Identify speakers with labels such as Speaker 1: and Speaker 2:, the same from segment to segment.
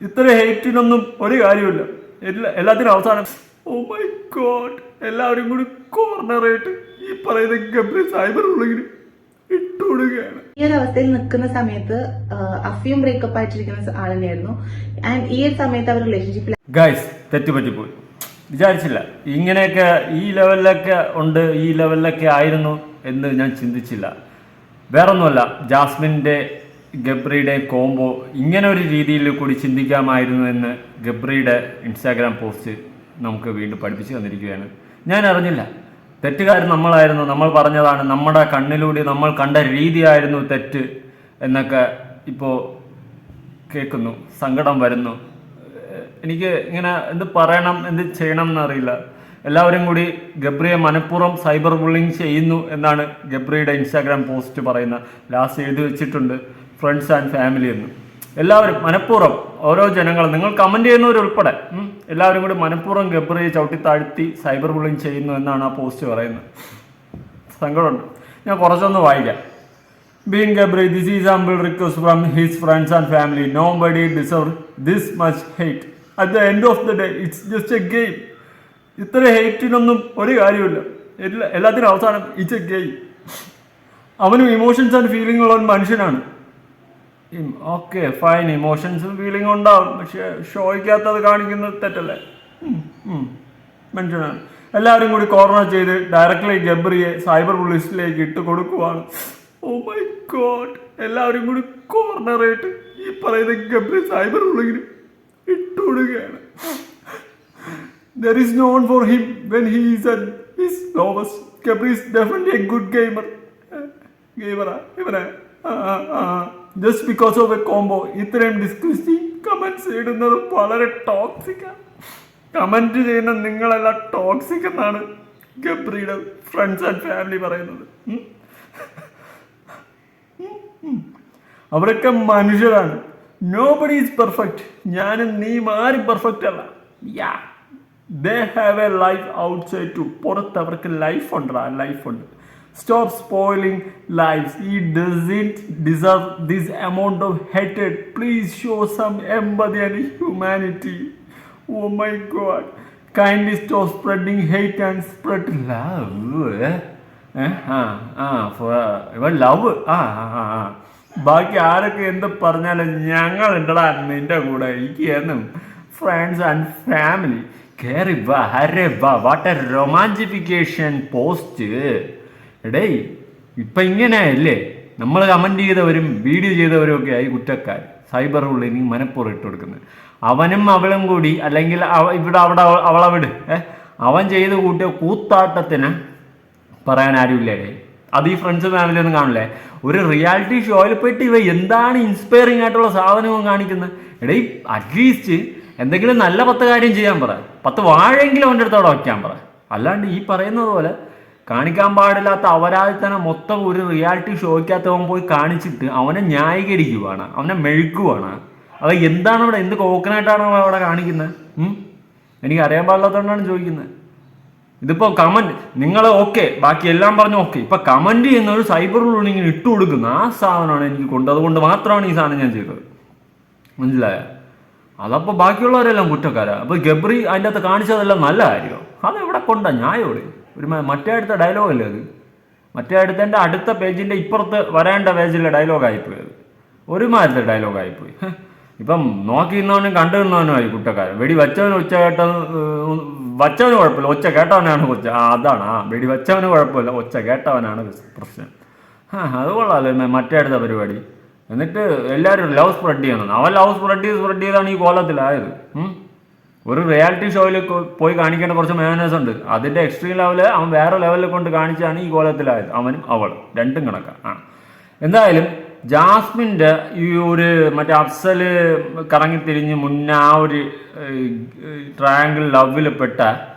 Speaker 1: ഇത്ര ഹേറ്റിനൊന്നും ഒരു കാര്യമില്ല. എല്ലാത്തിനും അവസാനം ഓ മൈ ഗോഡ് എല്ലാവരും കൂടി കോർണറായിട്ട് ഈ പറയുന്ന ഗബ്രി സൈബർ ഉള്ളെങ്കിൽ ഇട്ടുകൊടുക്കുകയാണ്.
Speaker 2: ഈ ഒരു അവസ്ഥയിൽ നിൽക്കുന്ന സമയത്ത് അഫിയും ബ്രേക്കപ്പ് ആയിട്ടിരിക്കുന്ന ആൾ തന്നെയായിരുന്നു. ആൻഡ് ഈ ഒരു സമയത്ത് അവർ റിലേഷൻഷിപ്പിൽ
Speaker 1: ഗൈസ് തെറ്റുപറ്റിപ്പോയി. വിചാരിച്ചില്ല ഇങ്ങനെയൊക്കെ ഈ ലെവലിലൊക്കെ ഉണ്ട്, ഈ ലെവലിലൊക്കെ ആയിരുന്നു എന്ന് ഞാൻ ചിന്തിച്ചില്ല. വേറൊന്നുമല്ല, ജാസ്മിൻ്റെ ഗബ്രിയുടെ കോംബോ ഇങ്ങനെ ഒരു രീതിയിൽ കൂടി ചിന്തിക്കാമായിരുന്നു എന്ന് ഗബ്രിയുടെ ഇൻസ്റ്റാഗ്രാം പോസ്റ്റ് നമുക്ക് വീണ്ടും പഠിപ്പിച്ചു തന്നിരിക്കുകയാണ്. ഞാൻ അറിഞ്ഞില്ല, തെറ്റുകാരൻ നമ്മളായിരുന്നു, നമ്മൾ പറഞ്ഞതാണ്, നമ്മുടെ കണ്ണിലൂടെ നമ്മൾ കണ്ട രീതിയായിരുന്നു തെറ്റ് എന്നൊക്കെ ഇപ്പോൾ കേൾക്കുന്നു. സങ്കടം വരുന്നു. എനിക്ക് ഇങ്ങനെ എന്ത് പറയണം എന്ത് ചെയ്യണം എന്നറിയില്ല. എല്ലാവരും കൂടി ഗബ്രിയെ മനഃപൂർവ്വം സൈബർ ബുള്ളിങ് ചെയ്യുന്നു എന്നാണ് ഗബ്രിയുടെ ഇൻസ്റ്റാഗ്രാം പോസ്റ്റ് പറയുന്ന. ലാസ്റ്റ് എഴുതി വെച്ചിട്ടുണ്ട് ഫ്രണ്ട്സ് ആൻഡ് ഫാമിലി എന്ന്. എല്ലാവരും മനഃപൂർവ്വം, ഓരോ ജനങ്ങളും, നിങ്ങൾ കമൻറ്റ് ചെയ്യുന്നവരുൾപ്പെടെ എല്ലാവരും കൂടി മനഃപൂർവ്വം ഗബ്രിയെ ചവിട്ടി താഴ്ത്തി സൈബർ ബുള്ളിങ് ചെയ്യുന്നു എന്നാണ് ആ പോസ്റ്റ് പറയുന്നത്. സങ്കടമുണ്ട്. ഞാൻ കുറച്ചൊന്ന് വായിക്കാം. Being Gabri, this is humble request from his friends and family. Nobody deserves this much hate. At the end of the day, it's just a game. ഇത്ര ഹേറ്റിനൊന്നും ഒരു കാര്യമില്ല. എല്ലാത്തിനും അവസാനം ഇറ്റ്സ് എ ഗെയിം. അവനും ഇമോഷൻസ് ആൻഡ് ഫീലിംഗ് ഉള്ള ഒരു മനുഷ്യനാണ്. Okay fine, ഇമോഷൻസും ഫീലിംഗും ഉണ്ടാവും, പക്ഷെ ഷോയ്ക്കകത്ത് കാണിക്കുന്നത് തെറ്റല്ലേ? മനുഷ്യനാണ്. എല്ലാവരും കൂടി കോർണർ ചെയ്ത് ഡയറക്റ്റ്ലി ഗബ്രിയെ സൈബർ പോലീസിലേക്ക് ഇട്ട് കൊടുക്കുവാണ്. ഓ മൈ ഗോഡ് എല്ലാവരും കൂടി കോർണറായിട്ട് ഈ പറയുന്ന ഗബ്രി സൈബർ ഉള്ളെങ്കിൽ ഇട്ടുകൊടുക്കുകയാണ്. There is no one for him when he is at his lowest. Gabri is definitely a good gamer. Just because of a combo. ഇത്രയും ഡിസ്കസിങ് കമന്റ്സ് ഇടുന്നത് വളരെ ടോക്സിക്കാണ്. കമന്റ് ചെയ്യുന്ന നിങ്ങളെല്ലാം ടോക്സിക് എന്നാണ് ഗബ്രിയുടെ ഫ്രണ്ട്സ് ആൻഡ് ഫാമിലി പറയുന്നത്. അവരൊക്കെ മനുഷ്യരാണ്. Nobody is perfect. ഞാനും നീയും ആരും പെർഫെക്റ്റ് അല്ല. Yeah they have a life outside too. പുറത്ത് അവർക്ക് ലൈഫുണ്ട്. ലൈഫുണ്ട്. Stop spoiling lives. ഈ doesn't deserve this amount of ഹേറ്റഡ്. Please show some empathy and humanity. Oh my God kindly stop spreading hate and spread love. Love. ബാക്കി ആരൊക്കെ എന്ത് പറഞ്ഞാലും ഞങ്ങൾ ഉണ്ടടാ നിന്റെ കൂടെ. എനിക്ക് എന്നും ഫ്രണ്ട്സ് ആൻഡ് ഫാമിലി കയറി വാ. അരെ വാ, വാട്ട് എ റൊമാൻറ്റിഫിക്കേഷൻ പോസ്റ്റ്. എടേ ഇപ്പം ഇങ്ങനെയല്ലേ നമ്മൾ കമൻറ്റ് ചെയ്തവരും വീഡിയോ ചെയ്തവരും ഒക്കെ ആയി കുറ്റക്കാർ. സൈബർ ബുള്ളിങ് മനഃപൂർവ്വം ഇട്ട് കൊടുക്കുന്നത്. അവനും അവളും കൂടി, അല്ലെങ്കിൽ അവിടെ അവളെ വിട്, അവൻ ചെയ്ത് കൂട്ടിയ കൂത്താട്ടത്തിന് പറയാൻ ആരുമില്ലേ? അത് ഈ ഫ്രണ്ട്സ് ഫാമിലി ഒന്നും കാണില്ലേ? ഒരു റിയാലിറ്റി ഷോയിൽ പോയിട്ട് ഇവ എന്താണ് ഇൻസ്പയറിംഗ് ആയിട്ടുള്ള സാധനവും കാണിക്കുന്നത്? എടേ അറ്റ്ലീസ്റ്റ് എന്തെങ്കിലും നല്ല 10 കാര്യം ചെയ്യാൻ പറ. 10 വാഴെങ്കിലും അവൻ്റെ അടുത്ത് അവിടെ വയ്ക്കാൻ പറ. അല്ലാണ്ട് ഈ പറയുന്നത് പോലെ കാണിക്കാൻ പാടില്ലാത്ത അപരാധിത്തന്നെ മൊത്തം ഒരു റിയാലിറ്റി ഷോയ്ക്കകത്ത് അവൻ പോയി കാണിച്ചിട്ട് അവനെ ന്യായീകരിക്കുവാണ്, അവനെ മെഴുക്കുവാണ്. അത് എന്താണ് അവിടെ, എന്ത് കോക്കനായിട്ടാണ് അവിടെ കാണിക്കുന്നത്? എനിക്ക് അറിയാൻ പാടില്ലാത്തതുകൊണ്ടാണ് ചോദിക്കുന്നത്. ഇതിപ്പോൾ കമൻറ്റ് നിങ്ങൾ ഓക്കെ, ബാക്കി എല്ലാം പറഞ്ഞു ഓക്കെ, ഇപ്പം കമൻറ്റ് ചെയ്യുന്ന ഒരു സൈബർ ബുള്ളിങ്ങിന് ഇട്ട് കൊടുക്കുന്ന ആ സാധനമാണ് എനിക്ക് കൊണ്ട്. അതുകൊണ്ട് മാത്രമാണ് ഈ സാധനം ഞാൻ ചെയ്തത്. മനസ്സിലായ? അതപ്പോൾ ബാക്കിയുള്ളവരെല്ലാം കുറ്റക്കാരാണ്. അപ്പോൾ ഗബ്രി അതിൻ്റെ അകത്ത് കാണിച്ചതെല്ലാം നല്ല കാര്യമോ? അതെവിടെ കൊണ്ടാ ന്യായോട്? ഒരു മറ്റേ അടുത്ത ഡയലോഗല്ലേ അത്? മറ്റേ അടുത്തതിൻ്റെ അടുത്ത പേജിൻ്റെ ഇപ്പുറത്ത് വരേണ്ട പേജിലെ ഡയലോഗായിപ്പോയി. ഒരുമാതിരത്തെ ഡയലോഗായിപ്പോയി. ഇപ്പം നോക്കി നിന്നവനും കണ്ടു നിന്നവനുമായി കുറ്റക്കാരൻ. വെടി വച്ചവന് ഒച്ച വച്ചവന് കുഴപ്പമില്ല, ഒച്ച കേട്ടവനാണ് കൊച്ച. അതാണ് വെടി വച്ചവന് കുഴപ്പമില്ല, ഒച്ച കേട്ടവനാണ് പ്രശ്നം. അത് കൊള്ളാമല്ലോ മറ്റേ അടുത്ത പരിപാടി. എന്നിട്ട് എല്ലാവരും ലവ് സ്പ്രെഡ് ചെയ്യണം. അവൻ ലവ് സ്പ്രെഡ് ചെയ്താണ് ഈ കോലത്തിലായത്. ഒരു റിയാലിറ്റി ഷോയിൽ പോയി കാണിക്കേണ്ട കുറച്ച് മാനേഴ്സ് ഉണ്ട്. അതിൻ്റെ എക്സ്ട്രീം ലെവല് അവൻ വേറെ ലെവലിൽ കൊണ്ട് കാണിച്ചാണ് ഈ കോലത്തിലായത്. അവനും അവളും രണ്ടും കണക്കാണ്. എന്തായാലും ജാസ്മിൻ്റെ ഈ ഒരു മറ്റേ അഫ്സല് കറങ്ങിത്തിരിഞ്ഞ് മുന്നേ ആ ഒരു ട്രയാങ്കിൾ ലവിൽ പെട്ട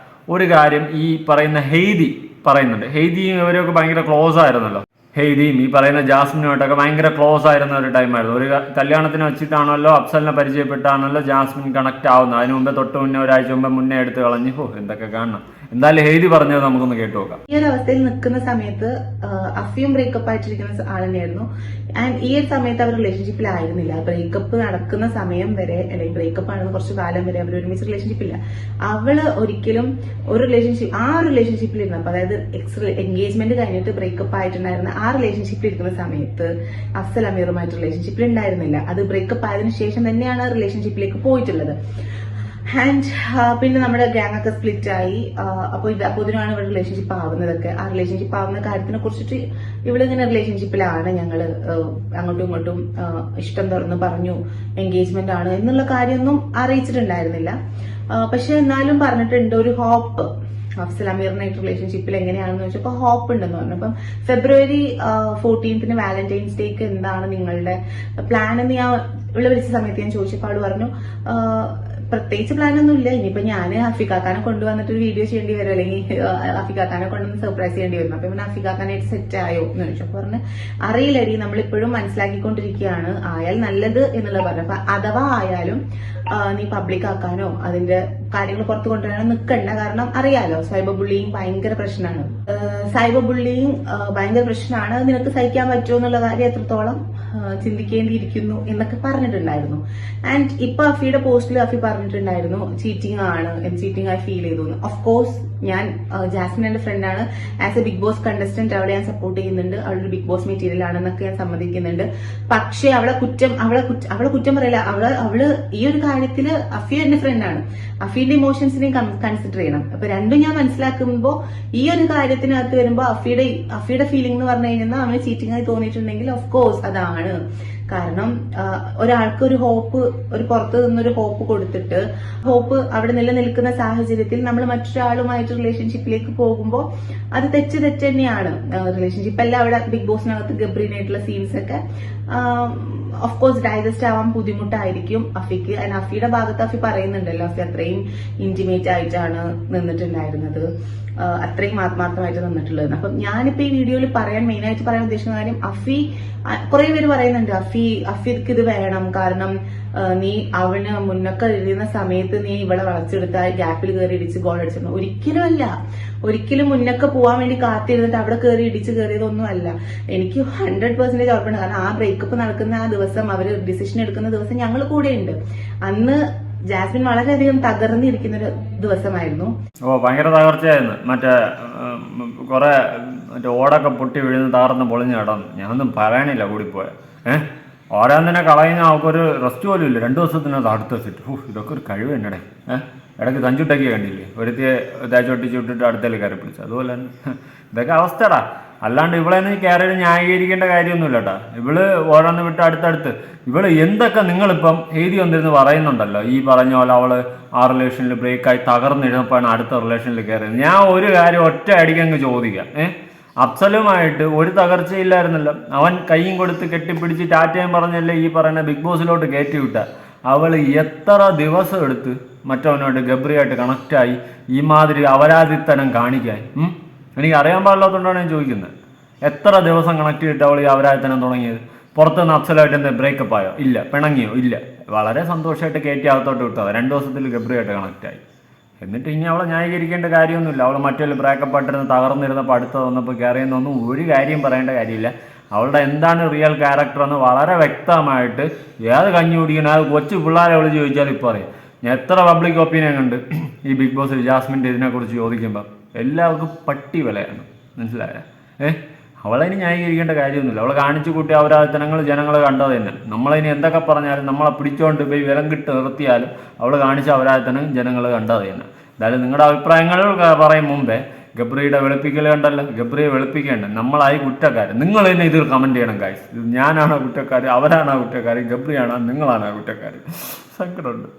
Speaker 1: ഒരു കാര്യം ഈ പറയുന്ന ഹെയ്തി പറയുന്നുണ്ട്. ഹെയ്തിയും ഇവരൊക്കെ ഭയങ്കര ക്ലോസ് ആയിരുന്നല്ലോ. ഹെയ്തിയും ഈ പറയുന്ന ജാസ്മിനുമായിട്ടൊക്കെ ഭയങ്കര ക്ലോസ് ആയിരുന്ന ഒരു ടൈമായിരുന്നു. ഒരു കല്യാണത്തിന് വെച്ചിട്ടാണല്ലോ അഫ്സലിനെ പരിചയപ്പെട്ടാണല്ലോ ജാസ്മിൻ കണക്ട് ആവുന്നത്. അതിന് മുമ്പേ തൊട്ട് മുന്നേ ഒരാഴ്ച മുമ്പേ മുന്നേ എടുത്ത് കളഞ്ഞ് എന്തൊക്കെ കാണണം. എന്തായാലും ഹെയ്തി പറഞ്ഞത് നമുക്കൊന്ന് കേട്ടു നോക്കാം.
Speaker 2: ഈ ഒരു അവസ്ഥയിൽ നിൽക്കുന്ന സമയത്ത് അഫിയും ബ്രേക്കപ്പ് ആയിട്ടിരിക്കുന്ന ആൾ തന്നെയായിരുന്നു. ആൻഡ് ഈ ഒരു സമയത്ത് അവർ റിലേഷൻഷിപ്പിലായിരുന്നില്ല. ബ്രേക്കപ്പ് നടക്കുന്ന സമയം വരെ, അല്ലെങ്കിൽ ബ്രേക്കപ്പ് ആണെന്ന് കുറച്ച് കാലം വരെ അവർ ഒരുമിച്ച് റിലേഷൻഷിപ്പില്ല. അവള് ഒരിക്കലും ഒരു റിലേഷൻഷിപ്പിൽ ഇരുന്നപ്പോ, അതായത് എൻഗേജ്മെന്റ് കഴിഞ്ഞിട്ട് ബ്രേക്കപ്പ് ആയിട്ടുണ്ടായിരുന്ന ആ റിലേഷൻഷിപ്പിൽ ഇരിക്കുന്ന സമയത്ത് അഫ്സൽ അമീറുമായിട്ട് റിലേഷൻഷിപ്പിൽ ഉണ്ടായിരുന്നില്ല. അത് ബ്രേക്കപ്പ് ആയതിനു ശേഷം തന്നെയാണ് ആ റിലേഷൻഷിപ്പിലേക്ക് പോയിട്ടുള്ളത്. ആൻഡ് പിന്നെ നമ്മുടെ ഗ്യാങ് ഒക്കെ സ്പ്ലിറ്റ് ആയി. അപ്പൊ ഇതിനാണ് ഇവിടെ റിലേഷൻഷിപ്പ് ആവുന്നതൊക്കെ. ആ റിലേഷൻഷിപ്പ് ആവുന്ന കാര്യത്തിനെ കുറിച്ചിട്ട് ഇവളിങ്ങനെ റിലേഷൻഷിപ്പിലാണ്, ഞങ്ങള് അങ്ങോട്ടും ഇങ്ങോട്ടും ഇഷ്ടം തുറന്ന് പറഞ്ഞു, എൻഗേജ്മെന്റ് ആണ് എന്നുള്ള കാര്യമൊന്നും അറിയിച്ചിട്ടുണ്ടായിരുന്നില്ല. പക്ഷെ എന്നാലും പറഞ്ഞിട്ടുണ്ട് ഒരു ഹോപ്പ്, അഫ്സൽ അമീറിനായിട്ട് റിലേഷൻഷിപ്പിൽ എങ്ങനെയാണെന്ന് വെച്ചപ്പോ ഹോപ്പ് ഉണ്ടെന്ന് പറഞ്ഞു. അപ്പം ഫെബ്രുവരി 14 വാലന്റൈൻസ് ഡേക്ക് എന്താണ് നിങ്ങളുടെ പ്ലാൻ എന്ന് ഞാൻ ഇവിടെ വിളിച്ച സമയത്ത് ഞാൻ ചോദിച്ചപ്പോൾ അവള് പറഞ്ഞു പ്രത്യേകിച്ച് പ്ലാനൊന്നും ഇല്ല, ഇനിയിപ്പോ ഞാൻ അഫിക്കാക്കാനെ കൊണ്ടുവന്നിട്ട് ഒരു വീഡിയോ ചെയ്യേണ്ടി വരും, അല്ലെങ്കിൽ അഫിക്കാക്കാനെ കൊണ്ടുവന്ന് സർപ്രൈസ് ചെയ്യേണ്ടി വരും. അപ്പൊ ഇവന് അഫിക്കാക്കാനായിട്ട് സെറ്റ് ആയോ എന്ന് ചോദിച്ചപ്പോ പറഞ്ഞു അറിയില്ലടി, നമ്മളിപ്പോഴും മനസ്സിലാക്കിക്കൊണ്ടിരിക്കുകയാണ്, ആയാൽ നല്ലത് എന്നുള്ളത് പറഞ്ഞു. അപ്പൊ അഥവാ ആയാലും നീ പബ്ലിക് ആക്കാനോ അതിന്റെ കാര്യങ്ങൾ പുറത്തു കൊണ്ടുവരാനോ നിൽക്കണ്ട, കാരണം അറിയാലോ സൈബർ ബുള്ളിങ് ഭയങ്കര പ്രശ്നമാണ്. അത് നിനക്ക് സഹിക്കാൻ പറ്റുമോ എന്നുള്ള കാര്യം എത്രത്തോളം ചിന്തിക്കേണ്ടിയിരിക്കുന്നു എന്നൊക്കെ പറഞ്ഞിട്ടുണ്ടായിരുന്നു. ആൻഡ് ഇപ്പൊ അഫിയുടെ പോസ്റ്റിൽ അഫി പറഞ്ഞിട്ടുണ്ടായിരുന്നു ചീറ്റിംഗ് ആണ്, ചീറ്റിംഗ് ആയി ഫീൽ ചെയ്തു. ഓഫ് കോഴ്സ് ഞാൻ ജാസ്മിൻ എന്റെ ഫ്രണ്ടാണ്, as a Big Boss contestant അവളെ ഞാൻ സപ്പോർട്ട് ചെയ്യുന്നുണ്ട്, അവളൊരു ബിഗ് ബോസ് മെറ്റീരിയൽ ആണെന്നൊക്കെ ഞാൻ സമ്മതിക്കുന്നുണ്ട്. പക്ഷെ അവളെ കുറ്റം പറയില്ല. അവള് ഈ ഒരു കാര്യത്തില് അഫി എന്റെ ഫ്രണ്ടാണ്, അഫിയുടെ ഇമോഷൻസിനെ കൺസിഡർ ചെയ്യണം. അപ്പൊ രണ്ടും ഞാൻ മനസ്സിലാക്കുമ്പോ ഈ ഒരു കാര്യത്തിനകത്ത് വരുമ്പോ അഫിയുടെ ഫീലിംഗ് എന്ന് പറഞ്ഞു കഴിഞ്ഞാൽ അവന് ചീറ്റിംഗ് ആയി തോന്നിയിട്ടുണ്ടെങ്കിൽ ഓഫ് കോഴ്സ് അതാണ്. കാരണം ഒരാൾക്ക് ഒരു ഹോപ്പ്, ഒരു പുറത്ത് നിന്നൊരു ഹോപ്പ് കൊടുത്തിട്ട് ഹോപ്പ് അവിടെ നിലനിൽക്കുന്ന സാഹചര്യത്തിൽ നമ്മൾ മറ്റൊരാളുമായിട്ട് റിലേഷൻഷിപ്പിലേക്ക് പോകുമ്പോൾ അത് തെറ്റ് തന്നെയാണ്. റിലേഷൻഷിപ്പ് അല്ല, അവിടെ ബിഗ് ബോസിനകത്ത് ഗബ്രീനായിട്ടുള്ള സീൻസ് ഒക്കെ ഓഫ് കോഴ്സ് ഡൈജസ്റ്റ് ആവാൻ ബുദ്ധിമുട്ടായിരിക്കും അഫിക്ക്. ആൻഡ് അഫിയുടെ ഭാഗത്ത് അഫി പറയുന്നുണ്ടല്ലോ, അഫി അത്രയും ഇന്റിമേറ്റ് ആയിട്ടാണ് നിന്നിട്ടുണ്ടായിരുന്നത്, അത്രയും ആത്മാർത്ഥമായിട്ട് നിന്നിട്ടുള്ളത്. അപ്പം ഞാനിപ്പോ ഈ വീഡിയോയിൽ മെയിനായിട്ട് പറയാൻ ഉദ്ദേശിക്കുന്ന കാര്യം, അഫി കുറെ പേര് പറയുന്നുണ്ട് അഫിക്ക് ഇത് വേണം, കാരണം നീ അവന് മുന്നൊക്കെ എഴുതുന്ന സമയത്ത് നീ ഇവളെ വളച്ചെടുത്ത ഗ്യാപ്പിൽ കയറി ഇടിച്ച് ഗോൾ അടിച്ചിരുന്നു. ഒരിക്കലും മുന്നൊക്കെ പോവാൻ വേണ്ടി കാത്തിരുന്നിട്ട് അവിടെ കയറി ഇടിച്ച് കയറിയതൊന്നും അല്ല. എനിക്ക് 100% ഉറപ്പുണ്ട്. കാരണം ആ ബ്രേക്കപ്പ് നടക്കുന്ന ആ ദിവസം, അവര് ഡിസിഷൻ എടുക്കുന്ന ദിവസം ഞങ്ങൾ കൂടെയുണ്ട്. അന്ന് ജാസ്മിൻ വളരെയധികം തകർന്നിരിക്കുന്ന ഒരു ദിവസമായിരുന്നു.
Speaker 1: ഭയങ്കര തകർച്ചയായിരുന്നു. മറ്റേ ഓടൊക്കെ പൊട്ടി വീഴുന്ന തകർന്ന് പൊളിഞ്ഞ് കിടന്നു. ഞാനൊന്നും പറയാനില്ല കൂടിപ്പോയ. ഓരോന്നിനെ കളയുന്ന അവൾക്കൊരു റെസ്റ്റ് പോലും ഇല്ല. 2 ദിവസത്തിനകത്ത് അടുത്ത സെറ്റ്. ഇതൊക്കെ ഒരു കഴിവ് തന്നെടേ. ഇടയ്ക്ക് തഞ്ചുട്ടൊക്കെ കണ്ടില്ലേ, ഒരുത്തിയെ തേച്ചൊട്ടിച്ച് വിട്ടിട്ട് അടുത്തേൽ കയറി പിടിച്ചു. അതുപോലെ തന്നെ ഇതൊക്കെ അവസ്ഥടാ. അല്ലാണ്ട് ഇവളെന്ന് കയറി ന്യായീകരിക്കേണ്ട കാര്യമൊന്നുമില്ല കേട്ടാ. ഇവള് ഓരോന്ന് വിട്ട് അടുത്തടുത്ത് ഇവള് എന്തൊക്കെ നിങ്ങളിപ്പം എഴുതി വന്നിരുന്ന് പറയുന്നുണ്ടല്ലോ, ഈ പറഞ്ഞ പോലെ അവള് ആ റിലേഷനിൽ ബ്രേക്കായി തകർന്നിരുന്നപ്പോഴാണ് അടുത്ത റിലേഷനിൽ കയറിയത്. ഞാൻ ഒരു കാര്യം ഒറ്റ അടിക്കങ്ങ് ചോദിക്കാം. അഫ്സലുമായിട്ട് ഒരു തകർച്ചയില്ലായിരുന്നല്ലോ. അവൻ കൈയും കൊടുത്ത് കെട്ടിപ്പിടിച്ച് ടാറ്റയും പറഞ്ഞല്ലേ ഈ പറയുന്ന ബിഗ് ബോസിലോട്ട് കയറ്റി വിട്ട. അവൾ എത്ര ദിവസം എടുത്ത് മറ്റവനോട്ട് ഗബ്രിയായിട്ട് കണക്റ്റായി ഈ മാതിരി അപരാധിത്തനം കാണിക്കാൻ? എനിക്ക് അറിയാൻ പാടില്ലാത്തതുകൊണ്ടാണ് ഞാൻ ചോദിക്കുന്നത്. എത്ര ദിവസം കണക്ട് ചെയ്തിട്ട് അവൾ ഈ അപരാധിത്തനം തുടങ്ങിയത്? പുറത്തുനിന്ന് അഫ്സലായിട്ട് എന്താ ബ്രേക്കപ്പ് ആയോ? ഇല്ല. പിണങ്ങിയോ? ഇല്ല. വളരെ സന്തോഷമായിട്ട് കയറ്റി അകത്തോട്ട് വിട്ടത്. 2 ദിവസത്തിൽ ഗബ്രിയായിട്ട് കണക്റ്റായി. എന്നിട്ട് ഇനി അവളെ ന്യായീകരിക്കേണ്ട കാര്യമൊന്നുമില്ല. അവൾ മറ്റേ ബ്രേക്കപ്പ് ആയിട്ടിരുന്ന് തകർന്നിരുന്നപ്പോൾ അടുത്ത് വന്നപ്പോൾ കയറിയെന്നൊന്നും ഒരു കാര്യം പറയേണ്ട കാര്യമില്ല. അവളുടെ എന്താണ് റിയൽ ക്യാരക്ടർ എന്ന് വളരെ വ്യക്തമായിട്ട് ഏത് കഞ്ഞി കുടിക്കണം അത് കൊച്ചു പിള്ളേരെ അവൾ ചോദിച്ചാൽ ഇപ്പോൾ അറിയാം. ഞാൻ എത്ര പബ്ലിക് ഒപ്പീനിയൻ കണ്ട് ഈ ബിഗ് ബോസിൽ ജാസ്മിൻ്റെ ഇതിനെക്കുറിച്ച് ചോദിക്കുമ്പോൾ എല്ലാവർക്കും പട്ടി വിലയാണ്. മനസ്സിലായോ? അവളതിന് ന്യായീകരിക്കേണ്ട കാര്യമൊന്നുമില്ല. അവൾ കാണിച്ചു കൂട്ടിയ അപരാധനങ്ങൾ ജനങ്ങൾ കണ്ടത് തന്നെ. നമ്മളതിന് എന്തൊക്കെ പറഞ്ഞാലും നമ്മളെ പിടിച്ചുകൊണ്ട് പോയി വിലം കിട്ട് നിർത്തിയാലും അവൾ കാണിച്ച അപരാധനം ജനങ്ങൾ കണ്ടത് തന്നെ. എന്തായാലും നിങ്ങളുടെ അഭിപ്രായങ്ങൾ പറയും മുമ്പേ ഗബ്രിയുടെ വെളുപ്പിക്കൽ കണ്ടല്ലോ, ഗബ്രിയെ വെളുപ്പിക്കേണ്ട. നമ്മളായി കുറ്റക്കാർ. നിങ്ങൾ തന്നെ ഇതിൽ കമൻറ്റ് ചെയ്യണം ഗൈസ്. ഞാനാണോ കുറ്റക്കാർ, അവരാണോ കുറ്റക്കാർ, ഗബ്രിയാണോ, നിങ്ങളാണോ കുറ്റക്കാർ? സങ്കടമുണ്ട്.